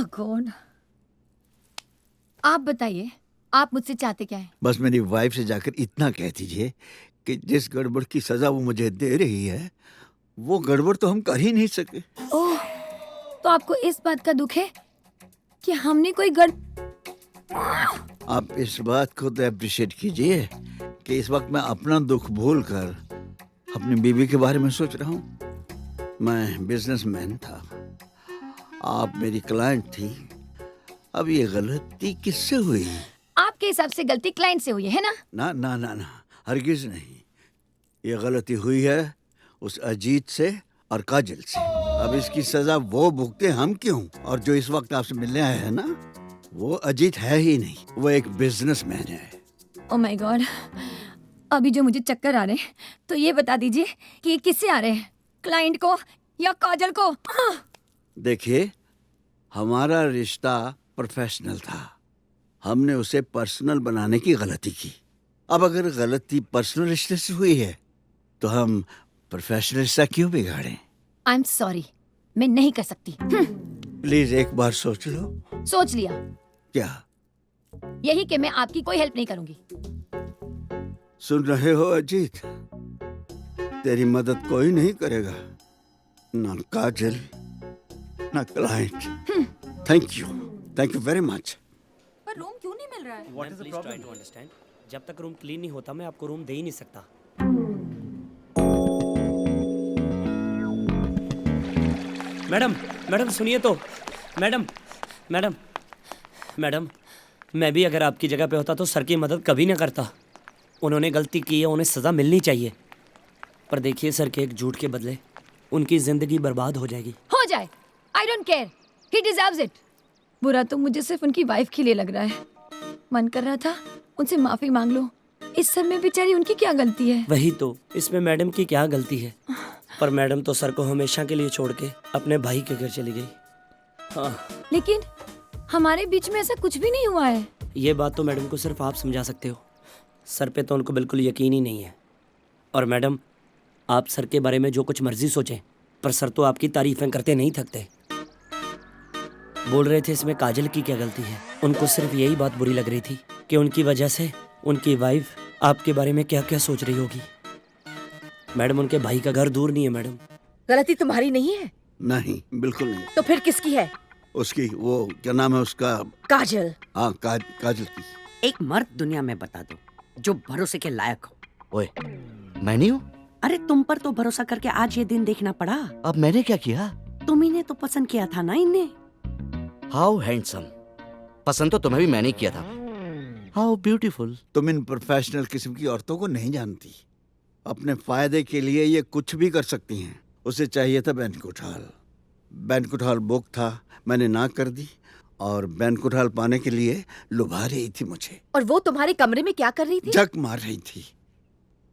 ओह God, आप बताइए, आप मुझसे चाहते क्या है? बस मेरी वाइफ से जाकर इतना कह दीजिए कि जिस गड़बड़ की सजा वो मुझे दे रही है वो गड़बड़ तो हम कर ही नहीं सके। ओह, तो आपको इस बात का दुख है कि हमने कोई आप इस बात को तो अप्रिशिएट कीजिए कि इस वक्त मैं अपना दुख भूल कर अपनी बीवी के बारे में सोच रहा हूँ। मैं बिजनेसमैन था, आप मेरी क्लाइंट थी। अब ये गलती किससे हुई? आपके हिसाब से गलती क्लाइंट से हुई है ना? ना ना ना ना, हरगिज नहीं। ये गलती हुई है उस अजीत से और काजल से। अब इसकी सजा वो भुगते, हम क्यों? और जो इस वक्त आपसे मिलने आया है ना, वो अजीत है ही नहीं, वो एक बिजनेसमैन है। ओह माय गॉड, अभी जो मुझे चक्कर आ रहे हैं, तो ये बता दीजिए कि ये किससे आ रहे हैं, क्लाइंट को या काजल को? देखिए, हमारा रिश्ता प्रोफेशनल था, हमने उसे पर्सनल बनाने की गलती की। अब अगर गलती पर्सनल रिश्ते से हुई है तो हम प्रोफेशनल रिश्ता क्यों बिगाड़ें? आई एम सॉरी, मैं नहीं कर सकती। प्लीज एक बार सोच लो। सोच लिया, क्या? यही कि मैं आपकी कोई हेल्प नहीं करूंगी। सुन रहे हो अजीत, तेरी मदद कोई नहीं करेगा, ना काजल ना client. Thank you very much. पर रूम क्यों नहीं मिल रहा है? What is the problem? Try to understand. जब तक रूम क्लीन नहीं होता मैं आपको रूम दे ही नहीं सकता। मैडम, मैडम सुनिए तो। मैडम, मैडम, मैडम, मैं भी अगर आपकी जगह पे होता तो सर की मदद कभी ना करता। उन्होंने गलती की है, उन्हें सज़ा मिलनी चाहिए। पर देखिए सर के एक झूठ के बदले उनकी जिंदगी बर्बाद हो जाएगी। हो जाए, I don't care, he deserves it. बुरा तो मुझे सिर्फ उनकी वाइफ के लिए लग रहा है। मन कर रहा था उनसे माफी मांग लो, इस सब में बेचारी उनकी क्या गलती है? वही तो, इसमें मैडम की क्या गलती है? पर मैडम तो सर को हमेशा के लिए छोड़ के अपने भाई के घर चली गई। हाँ, लेकिन हमारे बीच में ऐसा कुछ भी नहीं हुआ है। ये बात तो मैडम को सिर्फ आप समझा सकते हो। सर पे तो उनको बिल्कुल यकीन ही नहीं है। और मैडम, आप सर के बारे में जो कुछ मर्जी सोचें, पर सर तो आपकी तारीफें करते नहीं थकते। बोल रहे थे इसमें काजल की क्या गलती है? उनको सिर्फ यही बात बुरी लग रही थी कि उनकी वजह से उनकी वाइफ आपके बारे में क्या क्या सोच रही होगी। मैडम, उनके भाई का घर दूर नहीं है मैडम। गलती तुम्हारी नहीं है? नहीं, बिल्कुल नहीं। तो फिर किसकी है? उसकी, वो क्या नाम है उसका? काजल। हाँ, काजल की। एक मर्द दुनिया में बता दो जो भरोसे के लायक हो। ओए, मैं नहीं हूँ? अरे तुम पर तो भरोसा करके आज ये दिन देखना पड़ा। अब मैंने क्या किया? तुम ही ने तो पसंद किया था ना इन्हें। How handsome. पसंद तो तुम्हें भी मैंने किया था। How beautiful. तुम इन प्रोफेशनल किस्म की औरतों को नहीं जानती। अपने फायदे के लिए ये कुछ भी कर सकती हैं। उसे चाहिए था banquet hall. Banquet hall book था, मैंने ना कर दी और बैंक्वेट हॉल पाने के लिए लुभा रही थी मुझे। और वो तुम्हारे कमरे में क्या कर रही थी? झक मार रही थी।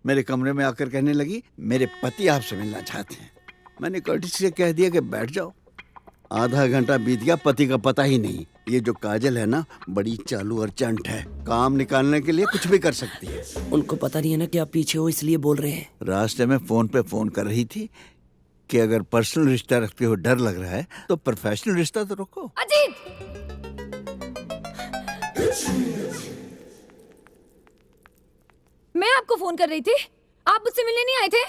मेरे कमरे में आकर कहने लगी, मेरे पति आपसे मिलना चाहते हैं। मैंने कर्टिसी से कह दिया कि बैठ जाओ। आधा घंटा बीत गया, पति का पता ही नहीं। ये जो काजल है ना, बड़ी चालू और चंट है, काम निकालने के लिए कुछ भी कर सकती है। उनको पता नहीं है ना कि आप पीछे हो, इसलिए बोल रहे हैं। रास्ते में फोन पे फोन कर रही थी कि अगर पर्सनल रिश्ता रखते हो डर लग रहा है तो प्रोफेशनल रिश्ता तो रखो। अजीत, मैं आपको फोन कर रही थी, आप मुझसे मिलने नहीं आए थे?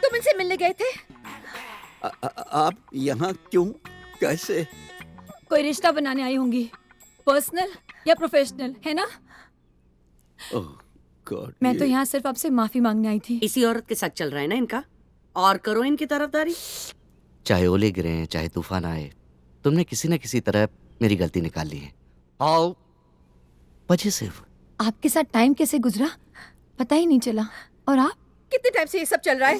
तुम इनसे मिलने गए थे? आप यहाँ क्यों, कैसे? कोई रिश्ता बनाने आई होंगी, पर्सनल या प्रोफेशनल, है ना? ओह गॉड, मैं तो यहाँ सिर्फ आपसे माफी मांगने आई थी। इसी औरत के साथ चल रहा है ना इनका, और करो इनकी तरफदारी। चाहे ओले गिरे, चाहे तूफान आए, तुमने किसी न किसी तरह मेरी गलती निकाल ली है। How positive. आपके साथ टाइम कैसे गुजरा पता ही नहीं चला। और आप? कितने टाइम से ये सब चल रहा है?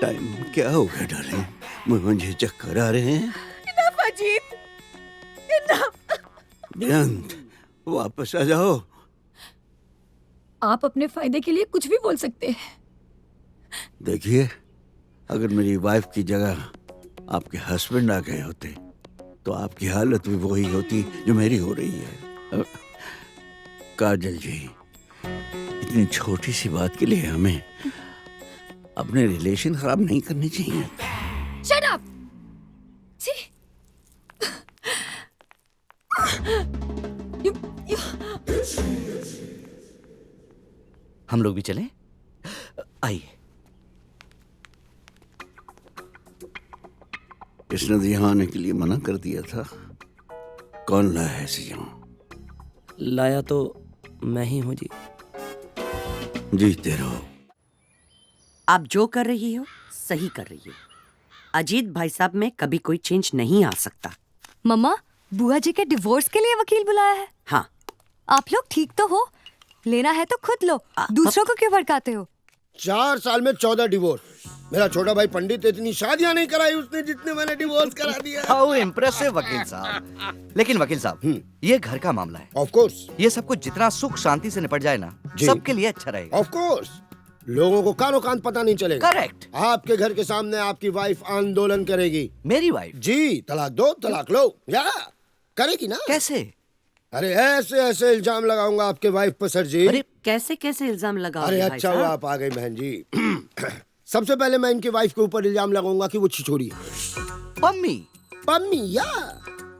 टाइम क्या हो गया डार्लिंग? मुझे चक्कर आ रहे हैं। Enough Ajit, enough. बेअंत, वापस आ जाओ। आप अपने फायदे के लिए कुछ भी बोल सकते हैं। देखिए, अगर मेरी वाइफ की जगह आपके हस्बैंड आ गए होते तो आपकी हालत भी वही होती जो मेरी हो रही है। काजल जी, इतनी छोटी सी बात के लिए हमें अपने रिलेशन खराब नहीं करने चाहिए। Shut up! छी! हम लोग भी चलें? आइए। इसने तो यहाँ आने के लिए मना कर दिया था। कौन लाया है इसे यहाँ? लाया तो मैं ही हूँ जी। जीते रहो। आप जो कर रही हो सही कर रही हो। अजीत भाई साहब में कभी कोई चेंज नहीं आ सकता। मम्मा, बुआ जी के डिवोर्स के लिए वकील बुलाया है। हाँ, आप लोग ठीक तो हो? लेना है तो खुद लो, दूसरों को क्यों भड़काते हो? 4 साल में 14 डिवोर्स। मेरा छोटा भाई पंडित इतनी शादियां नहीं कराई उसने जितने मैंने डिवोर्स करा दिया। हाउ इम्प्रेसिव वकील साहब। लेकिन वकील साहब, ये घर का मामला है। ऑफ कोर्स, ये सब कुछ जितना सुख शांति से निपट जाए ना, जी। सबके लिए अच्छा रहेगा। ऑफ कोर्स, लोगों को कानो कान पता नहीं चलेगा। करेक्ट। आपके घर के सामने आपकी वाइफ आंदोलन करेगी। मेरी वाइफ? जी, तलाक दो, तलाक लो, या करेगी ना। कैसे? अरे ऐसे ऐसे इल्जाम लगाऊंगा आपके वाइफ पर सर जी। अरे कैसे कैसे इल्जाम लगाओगे अरे भाई अच्छा हुआ साहब? आप आ गई बहन जी। सबसे पहले मैं इनकी वाइफ के ऊपर इल्जाम लगाऊंगा कि वो छिछोरी है। पम्मी? पम्मी या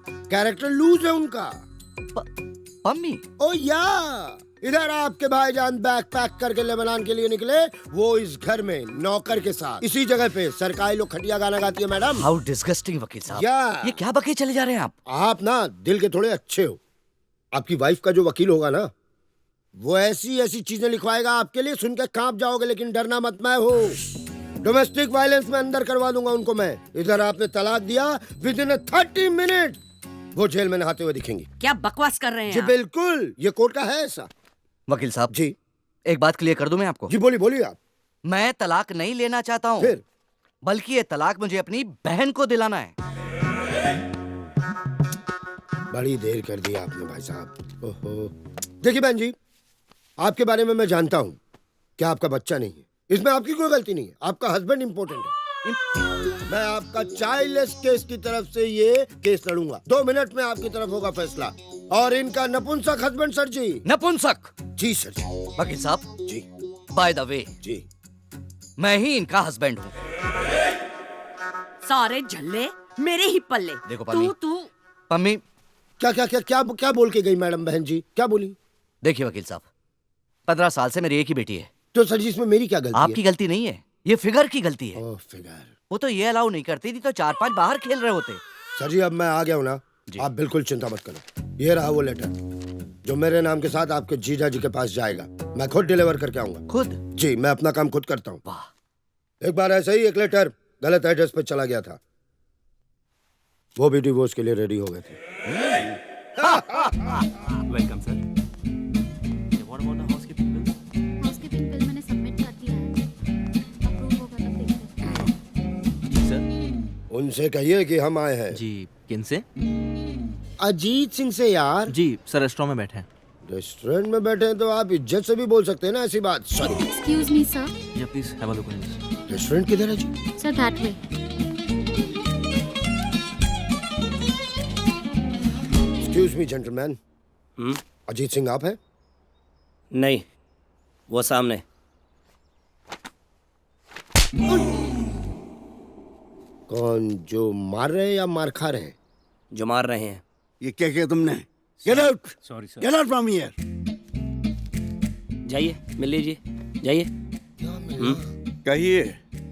कैरेक्टर लूज है उनका। पम्मी? ओ या इधर आपके भाईजान बैग पैक करके लेबनान के लिए निकले, वो इस घर में नौकर के साथ इसी जगह पे सरकारी लोग खटिया गाना गाती है मैडम। हाउ डिस्गस्टिंग वकील साहब। या ये क्या बके चले जा रहे हैं आप? आप ना दिल के थोड़े अच्छे हो। आपकी वाइफ का जो वकील होगा ना, वो ऐसी ऐसी चीजें लिखवाएगा आपके लिए, सुन के कांप जाओगे। लेकिन डरना मत, मैं हूँ। डोमेस्टिक वायलेंस में अंदर करवा दूंगा उनको मैं। इधर आपने तलाक दिया, विद इन 30 मिनट वो जेल में नहाते हुए दिखेंगी। क्या बकवास कर रहे हैं जी आप? बिल्कुल, ये कोर्ट का है ऐसा। वकील साहब जी एक बात क्लियर कर दूं मैं आपको। जी बोलिए बोलिए आप। मैं तलाक नहीं लेना चाहता हूँ, फिर बल्कि ये तलाक मुझे अपनी बहन को दिलाना है। बड़ी देर कर दी आपने भाई साहब। ओहो, देखिए बहन जी, आपके बारे में मैं जानता हूँ कि आपका बच्चा नहीं है। इसमें आपकी कोई गलती नहीं है, आपका हस्बैंड इम्पोर्टेंट है। मैं आपका चाइल्डलेस केस की तरफ से ये केस लड़ूंगा। 2 मिनट में आपकी तरफ होगा फैसला। और इनका नपुंसक हस्बैंड सर जी। नपुंसक? जी सर जी। वकील साहब जी बाय द वे, जी। मैं ही इनका हस्बैंड हूँ। सारे झल्ले मेरे ही पल्ले। देखो पम्मी, तू पम्मी क्या क्या क्या क्या क्या बोल के गई मैडम? बहन जी क्या बोली? देखिए वकील साहब, 15 साल से मेरी एक ही बेटी है। तो सर जी इसमें मेरी क्या गलती आपकी गलती नहीं है, ये फिगर की गलती है। ओह फिगर। वो तो ये अलाउ नहीं करती थी तो 4-5 बाहर खेल रहे होते। सर जी अब मैं आ गया हूँ ना, आप बिल्कुल चिंता मत करो। ये रहा वो लेटर जो मेरे नाम के साथ आपके जीजा जी के पास जाएगा। मैं खुद डिलीवर करके आऊंगा। खुद? जी, मैं अपना काम खुद करता हूँ। वाह। एक बार ऐसे ही एक लेटर गलत एड्रेस पे चला गया था, वो भी डिवोर्स के लिए रेडी हो गए थे। Welcome sir. What about the housekeeping bill? Housekeeping bill मैंने सबमिट कर दिया है, अप्रूव होगा तब देखते हैं। जी सर। उनसे कहिए कि हम आए हैं। जी, किन से? अजीत सिंह से यार। जी सर, रेस्टोरेंट में बैठे हैं। रेस्टोरेंट में बैठे हैं तो आप इज्जत से भी बोल सकते हैं ना ऐसी बात। सॉरी। Excuse me sir. या please have a look on this. Restaurant किधर है जी? Sir that way. Excuse me gentleman, Ajit Singh आप हैं? नहीं, वो सामने। कौन, जो मार रहे हैं या मार खा रहे हैं? जो मार रहे हैं। ये क्या किया तुमने? Get out, sorry sir. Get out from here. जाइए, मिल लीजिए, जाइए। कहिए।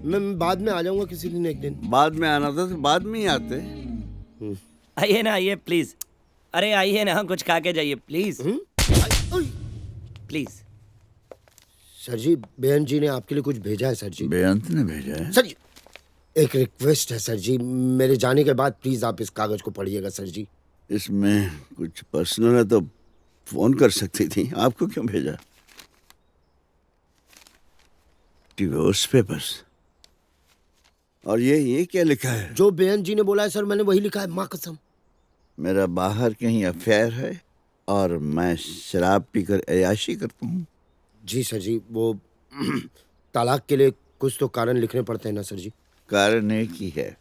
मैं बाद में आ जाऊंगा किसी दिन, एक दिन। बाद में आना था तो बाद में ही आते। आइए ना, आइए प्लीज। अरे आइए ना, कुछ खा के जाइए प्लीज। प्लीज। सर जी, बेअन जी ने आपके लिए कुछ भेजा है सर जी। बेअंत ने भेजा है? सर जी एक रिक्वेस्ट है सर जी, मेरे जाने के बाद प्लीज आप इस कागज को पढ़िएगा सर जी। इसमें कुछ पर्सनल है तो फोन कर सकती थी, आपको क्यों भेजा? Divorce papers. और ये क्या लिखा है? जो बेअन जी ने बोला है सर, मैंने वही लिखा है, माँ कसम। मेरा बाहर कहीं अफेयर है और मैं शराब पीकर अय्याशी करता हूँ। जी सर जी, वो तलाक के लिए कुछ तो कारण लिखने पड़ते हैं ना सर जी। कारण एक ही है,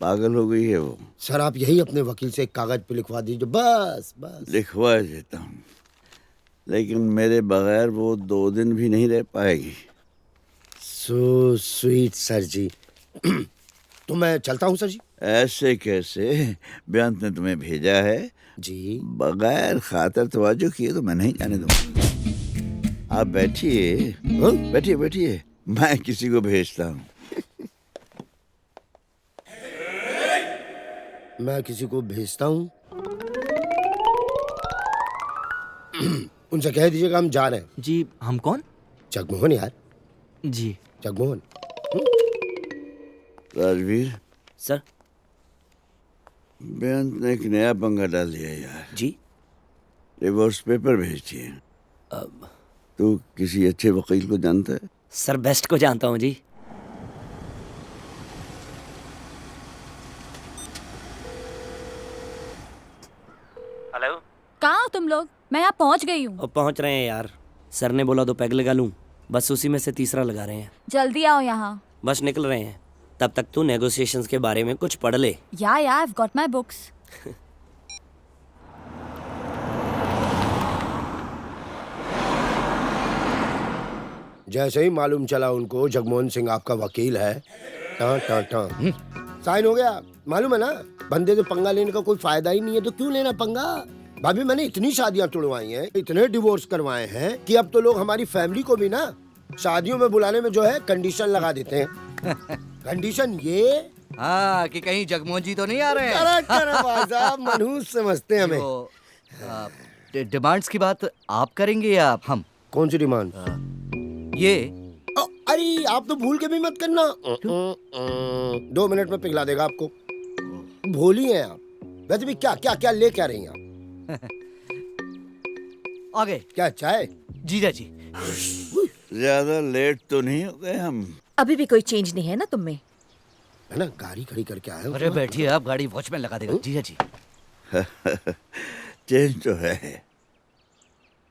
पागल हो गई है वो। सर आप यही अपने वकील से एक कागज पे लिखवा दीजिए, बस बस। लिखवा देता हूँ, लेकिन मेरे बगैर वो 2 दिन भी नहीं रह पाएगी। सो स्वीट सर जी। तो मैं चलता हूँ सर जी। ऐसे कैसे? बेअंत ने तुम्हें भेजा है जी। बगैर खातर तवज्जो किए तो मैं नहीं जाने दूंगा। आप बैठिए। हाँ? बैठिए बैठिए, मैं किसी को भेजता हूँ। मैं किसी को भेजता हूँ। उनसे कह दीजिएगा हम जा रहे हैं। जी हम कौन? जगमोहन यार, जी जगमोहन। राजवीर, सर। बेअंत ने एक नया पंगा डाल दिया यार। जी डिवोर्स पेपर भेजिए। अब तू किसी अच्छे वकील को जानता है? सर बेस्ट को जानता हूँ जी। हेलो। कहाँ हो तुम लोग? मैं यहाँ पहुँच गई हूँ। अब पहुँच रहे हैं यार। सर ने बोला 2 पैग लगा लूँ, बस उसी में से तीसरा लगा रहे हैं। जल्दी आओ यहाँ। बस निकल रहे हैं। तब तक तू नेगोशिएशंस के बारे में कुछ पढ़ ले। या I've got my books. जैसे ही मालूम चला उनको जगमोहन सिंह आपका वकील है, टां टां टां साइन हो गया। मालूम है ना, बंदे से पंगा लेने का कोई फायदा ही नहीं है, तो क्यों लेना पंगा। भाभी मैंने इतनी शादियां तुड़वाई हैं, इतने डिवोर्स करवाए हैं कि अब तो लोग हमारी फैमिली को भी ना शादियों में बुलाने में जो है कंडीशन लगा देते हैं। कंडीशन ये हाँ कि कहीं जगमोहन जी तो नहीं आ रहे हैं। करेक्ट भाई साहब, मनहूस समझते हैं हमें। तो, डिमांड्स की बात आप करेंगे या हम? कौन सी डिमांड? ये अरे आप तो भूल के भी मत करना। 2 मिनट में पिघला देगा आपको। भोली हैं आप। वैसे भी क्या क्या क्या ले क्या रही हैं आप? आगे क्या चाय? जीजा जी। ज्यादा लेट तो नहीं हो गए हम? अभी भी कोई चेंज नहीं है ना तुम में? है ना, गाड़ी खड़ी करके आए हो। अरे बैठिए आप, गाड़ी वॉचमैन लगा देगा। जीजा जी। चेंज तो है।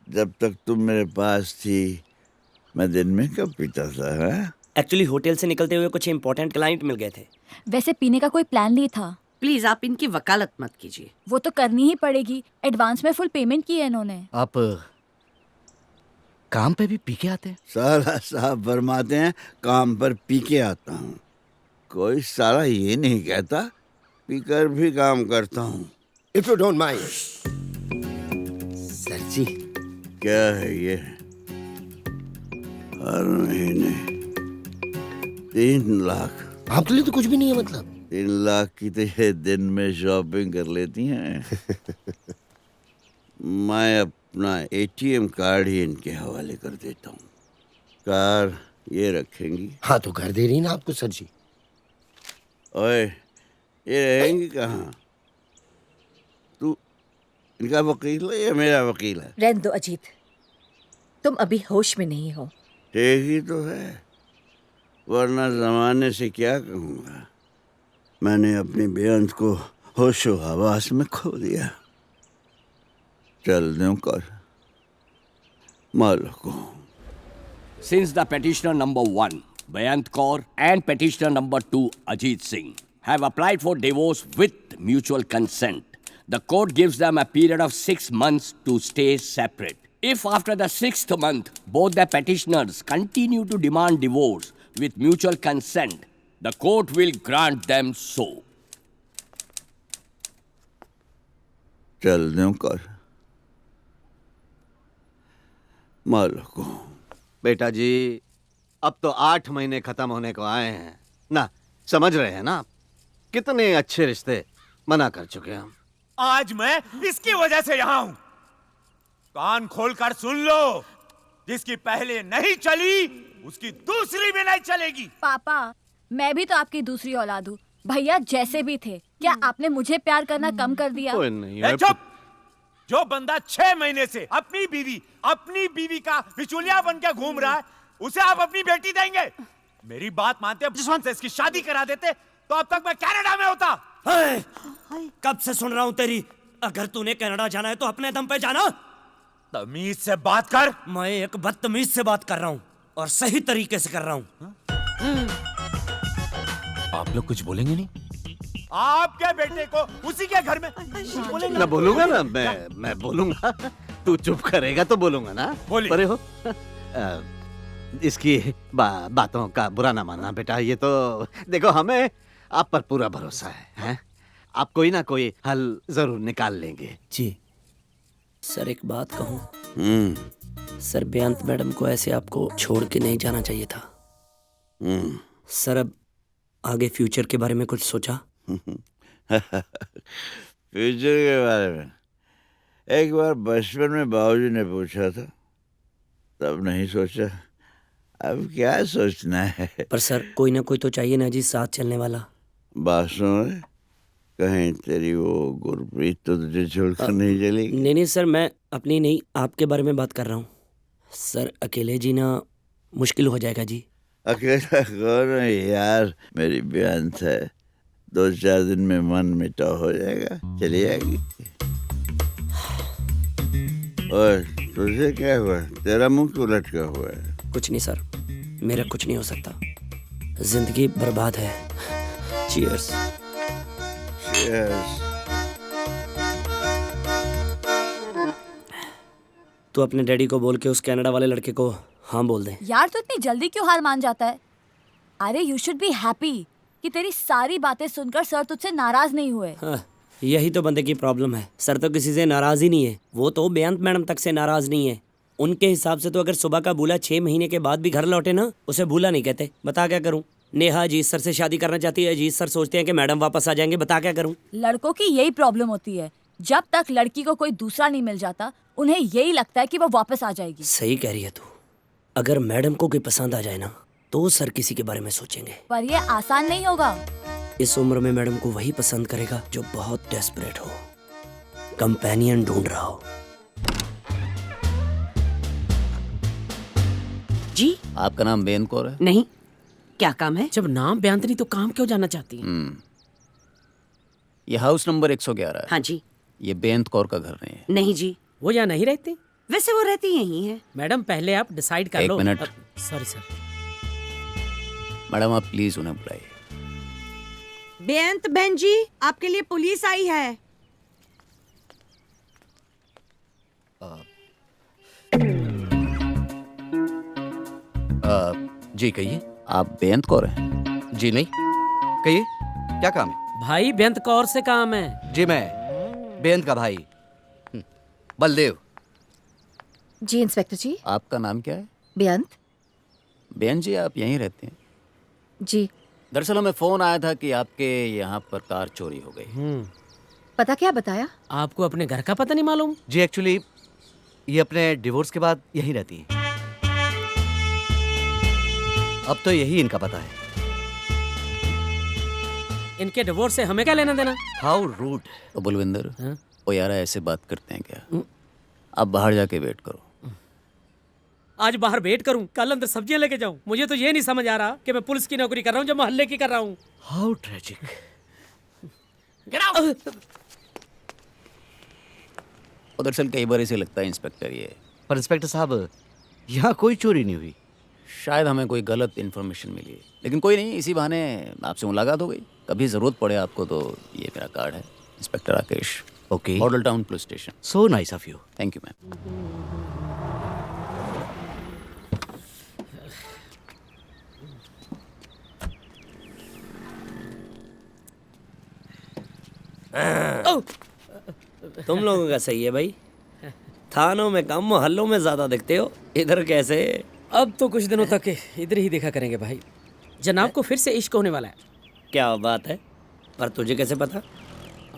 जब तक तुम मेरे पास थी मैं दिन में कब पीता था? है? एक्चुअली होटल से निकलते हुए कुछ इंपॉर्टेंट क्लाइंट मिल गए थे। वैसे पीने का कोई प्लान नहीं था। प्लीज आप इनकी वकालत मत कीजिए। वो तो करनी ही पड़ेगी। एडवांस में फुल पेमेंट की है इन्होंने। आप काम पे भी पी के आते हैं? साला साहब फरमाते हैं काम पर पी के आता हूँ। कोई साला ये नहीं कहता पीकर भी काम करता हूँ। If you don't mind. Sir ji. क्या है ये? हर महीने 3 लाख। आपके लिए तो कुछ भी नहीं है मतलब। 3 लाख की तो ये दिन में शॉपिंग कर लेती हैं। मैं अपना ATM कार्ड ही इनके हवाले कर देता हूँ। कार ये रखेंगी। हाँ तो घर दे रही ना आपको सर जी। ओए, ये रहेंगी कहाँ? तू इनका वकील है या मेरा वकील है? रहने दो अजीत, तुम अभी होश में नहीं हो। ठीक ही तो है, वरना जमाने से क्या कहूँगा। मैंने अपनी बेअंत को होशो हवास में खो दिया। चल दूं कर मालूम। Since the petitioner number 1, Bayant Kaur, and petitioner number 2, Ajit Singh, have applied for divorce with mutual consent, the court gives them a period of 6 months to stay separate. If after the 6th month, both the petitioners continue to demand divorce with mutual consent, the court will grant them so. चल दूं कर मालूम। बेटा जी, अब तो 8 महीने खत्म होने को आए हैं ना, समझ रहे हैं ना आप? कितने अच्छे रिश्ते मना कर चुके हम। आज मैं इसकी वजह से यहाँ हूँ। कान खोलकर सुन लो, जिसकी पहले नहीं चली उसकी दूसरी भी नहीं चलेगी। पापा, मैं भी तो आपकी दूसरी औलाद हूँ। भैया जैसे भी थे, क्या आपने मुझे प्यार करना कम कर दिया? ए, चुप! जो बंदा 6 महीने से अपनी बीवी का बिचौलिया बन के घूम रहा है, उसे आप अपनी बेटी देंगे? मेरी बात मानते जसवंत से इसकी शादी करा देते तो अब तक मैं कनाडा में होता। कब से सुन रहा हूँ तेरी। अगर तूने कनाडा जाना है तो अपने दम पे जाना। तमीज से बात कर। मैं एक बदतमीज से बात कर रहा हूँ और सही तरीके से कर रहा हूँ। आप लोग कुछ बोलेंगे नहीं? आपके बेटे को उसी के घर में बोलेंगे? मैं बोलूंगा ना, मैं बोलूंगा। तू चुप करेगा तो बोलूंगा ना। परे हो इसकी बातों का बुरा ना मानना बेटा। ये तो देखो, हमें आप पर पूरा भरोसा है? आप कोई ना कोई हल जरूर निकाल लेंगे। जी सर, एक बात कहूँ? सर बेअंत मैडम को ऐसे आपको छोड़ के नहीं जाना चाहिए था। सर अब आगे फ्यूचर के बारे में कुछ सोचा? फ्यूचर के बारे में एक बार बचपन में बाबूजी ने पूछा था, तब नहीं सोचा, अब क्या सोचना है। पर सर कोई ना कोई तो चाहिए ना जी साथ चलने वाला। बात सुन, कहीं तेरी वो गुरप्रीत तो तुझे छोड़कर नहीं चलेगी। नहीं सर, मैं अपनी नहीं आपके बारे में बात कर रहा हूँ। सर अकेले जीना मुश्किल हो जाएगा जी। अकेला कौन है यार, मेरी बेअंत है, 2-4 दिन में मन मिटाव हो जाएगा, चली जाएगी। ओए तुझे क्या हुआ, तेरा मुंह क्यों लटका हुआ है? कुछ नहीं सर, मेरा कुछ नहीं हो सकता, जिंदगी बर्बाद है। चीयर्स। चीयर्स। तू अपने डैडी को बोल के उस कनाडा वाले लड़के को हाँ बोल दे। यार तो इतनी जल्दी क्यों हार मान जाता है? अरे यू शुड बी हैप्पी कि तेरी सारी बातें सुनकर सर तुझसे नाराज नहीं हुए। हाँ, यही तो बंदे की प्रॉब्लम है। सर तो किसी से नाराज ही नहीं है, वो तो बेअंत मैडम तक से नाराज नहीं है। उनके हिसाब से तो अगर सुबह का बूला 6 महीने के बाद भी घर लौटे ना, उसे बूला नहीं कहते। बता क्या करूं? नेहा अजीत सर से शादी करना चाहती है, अजीत सर सोचते हैं कि मैडम वापस आ जाएंगे। बता क्या करूं? लड़कों की यही प्रॉब्लम होती है, जब तक लड़की को कोई दूसरा नहीं मिल जाता उन्हें यही लगता है कि वो वापस आ जाएगी। सही कह रही है तू। अगर मैडम को कोई पसंद आ जाए ना, तो सर किसी के बारे में सोचेंगे। पर ये आसान नहीं होगा। इस उम्र में मैडम को वही पसंद करेगा जो बहुत डेस्परेट हो, कंपेनियन ढूंढ रहा हो। जी आपका नाम बेअंत कौर है? नहीं, क्या काम है? जब नाम बेअंत नहीं तो काम क्यों जानना चाहती है? ये हाउस नंबर 111 है। हाँ जी। ये बेअंत कौर का घर नहीं है? नहीं जी। वो यहाँ नहीं रहती? वैसे वो रहती यहीं है। मैडम पहले आप डिसाइड कर लो। एक मिनट। Sorry sir. मैडम आप प्लीज उन्हें बुलाइए। बेअंत बहन जी, आपके लिए पुलिस आई है। जी कहिए। आप बेअंत कौर हैं? जी नहीं, कहिए क्या काम है? भाई बेअंत कौर से काम है। जी मैं बेअंत का भाई बलदेव। जी इंस्पेक्टर जी। आपका नाम क्या है? बेअंत। बेअंत जी आप यहीं रहते हैं? जी। दरअसल हमें फोन आया था कि आपके यहाँ पर कार चोरी हो गई। पता क्या बताया? आपको अपने घर का पता नहीं मालूम? जी एक्चुअली ये अपने डिवोर्स के बाद यहीं रहती है। अब तो यही इनका पता है। इनके डिवोर्स से हमें क्या लेना देना? How rude. तो बुलविंदर, वो यार ऐसे बात करते हैं क्या? आप बाहर जाके वेट करो। आज बाहर वेट करूं, कल अंदर सब्जियां लेके जाऊं। मुझे तो ये नहीं समझ आ रहा कि मैं पुलिस की नौकरी कर रहा हूं जो मोहल्ले की कर रहा हूं। How tragic. दरअसल कई बार ऐसे लगता है इंस्पेक्टर ये। पर इंस्पेक्टर साहब यहाँ कोई चोरी नहीं हुई। शायद हमें कोई गलत इन्फॉर्मेशन मिली, लेकिन कोई नहीं, इसी बहाने आपसे मुलाकात हो गई। कभी ज़रूरत पड़े आपको तो ये मेरा कार्ड है। Inspector Rakesh, okay. Model town police station. So nice of you. Thank you ma'am. तुम लोगों का सही है भाई, थानों में कम मोहल्लों में ज्यादा दिखते हो। इधर कैसे? अब तो कुछ दिनों तक इधर ही देखा करेंगे भाई। जनाब को फिर से इश्क होने वाला है। क्या बात है? पर तुझे कैसे पता?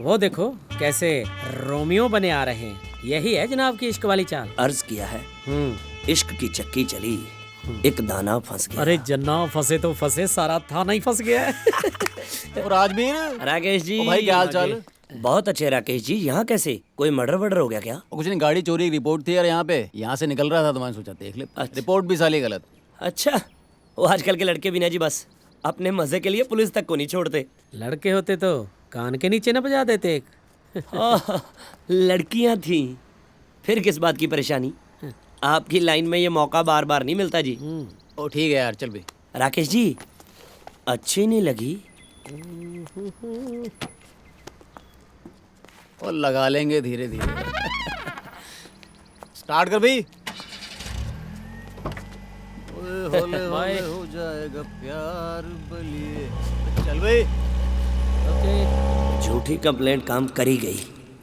वो देखो कैसे रोमियो बने आ रहे हैं। यही है जनाब की इश्क वाली चाल। अर्ज किया है, इश्क की चक्की चली, एक दाना फंस गया। अरे जन्ना फंसे तो फंसे, सारा थाना ही फंस गया है। और राजवीर, राकेश जी। भाई क्या हाल चाल? बहुत अच्छे राकेश जी। यहाँ कैसे? कोई मर्डर वर्डर हो गया क्या? कुछ नहीं, गाड़ी चोरी की रिपोर्ट थी यार यहाँ पे। यहाँ से निकल रहा था तो मैंने सोचा देख ले। रिपोर्ट भी साली गलत। अच्छा, वो आजकल के लड़के भी ना जी बस अपने मजे के लिए पुलिस तक को नहीं छोड़ते। लड़के होते तो कान के नीचे न बजा देते एक। लड़कियां थी, फिर किस बात की परेशानी? आपकी लाइन में ये मौका बार बार नहीं मिलता जी। ओ ठीक है यार, चल भी। राकेश जी अच्छी नहीं लगी? और लगा लेंगे धीरे धीरे। स्टार्ट कर भाई। होले होले हो जाएगा प्यार बलिए। चल भाई। झूठी कंप्लेंट काम करी गई।